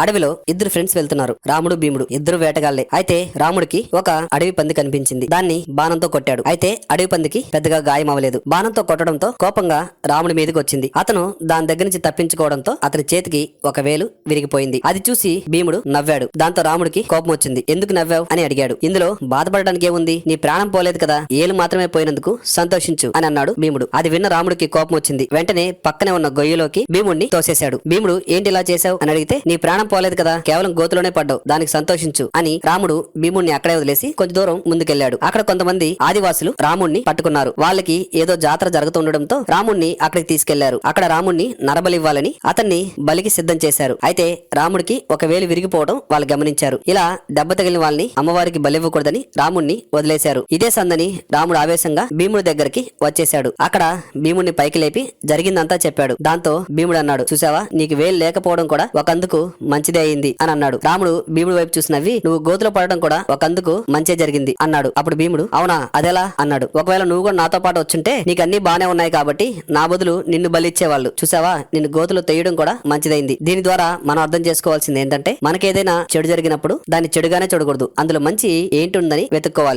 అడవిలో ఇద్దరు ఫ్రెండ్స్ వెళ్తున్నారు. రాముడు భీముడు ఇద్దరు వేటగాళ్లే. అయితే రాముడికి ఒక అడవి పంది కనిపించింది. దాన్ని బాణంతో కొట్టాడు. అయితే అడవి పందికి పెద్దగా గాయం అవ్వలేదు. బాణంతో కొట్టడంతో కోపంగా రాముడి మీదకి వచ్చింది. అతను దాని దగ్గర నుంచి తప్పించుకోవడంతో అతని చేతికి ఒక వేలు విరిగిపోయింది. అది చూసి భీముడు నవ్వాడు. దాంతో రాముడికి కోపం వచ్చింది. ఎందుకు నవ్వావు అని అడిగాడు. ఇందులో బాధపడడానికి ఏముంది, నీ ప్రాణం పోలేదు కదా, ఏలు మాత్రమే పోయినందుకు సంతోషించు అని అన్నాడు భీముడు. అది విన్న రాముడికి కోపం వచ్చింది. వెంటనే పక్కనే ఉన్న గొయ్యలోకి భీముడిని తోసేశాడు. భీముడు ఏంటి ఇలా చేశావు అని అడిగితే, నీ ప్రాణం పోలేదు కదా, కేవలం గోతులోనే పడ్డావు, దానికి సంతోషించు అని రాముడు భీముడిని అక్కడే వదిలేసి కొంచెం దూరం ముందుకెళ్లాడు. అక్కడ కొంతమంది ఆదివాసులు రాముడిని పట్టుకున్నారు. వాళ్ళకి ఏదో జాతర జరుగుతుండటంతో రాముడిని అక్కడికి తీసుకెళ్లారు. అక్కడ రాముడిని నరబలివ్వాలని అతన్ని బలికి సిద్ధం చేశారు. అయితే రాముడికి ఒక వేలు విరిగిపోవడం వాళ్ళు గమనించారు. ఇలా దెబ్బ తగిలిన వాళ్ళని అమ్మవారికి బలివ్వకూడదని రాముడిని వదిలేశారు. ఇదే సందని రాముడు ఆవేశంగా భీముడి దగ్గరికి వచ్చేశాడు. అక్కడ భీముడిని పైకి లేపి జరిగిందంతా చెప్పాడు. దాంతో భీముడు అన్నాడు, చూసావా, నీకు వేలు లేకపోవడం కూడా ఒకందుకు మంచిదే అయింది అని అన్నాడు. రాముడు భీముడి వైపు చూసి నవ్వి, నువ్వు గోతులో పడడం కూడా ఒకందుకు మంచే జరిగింది అన్నాడు. అప్పుడు భీముడు, అవునా, అదెలా అన్నాడు. ఒకవేళ నువ్వు కూడా నాతో పాటు వచ్చుంటే నీకు అన్ని బానే ఉన్నాయి కాబట్టి నా బదులు నిన్ను బలిచ్చేవాళ్ళు. చూసావా, నిన్ను గోతులో తెయ్యడం కూడా మంచిదైంది. దీని ద్వారా మనం అర్థం చేసుకోవాల్సింది ఏంటంటే, మనకేదైనా చెడు జరిగినప్పుడు దాన్ని చెడుగానే చూడకూడదు, అందులో మంచి ఏంటుందని వెతుక్కోవాలి.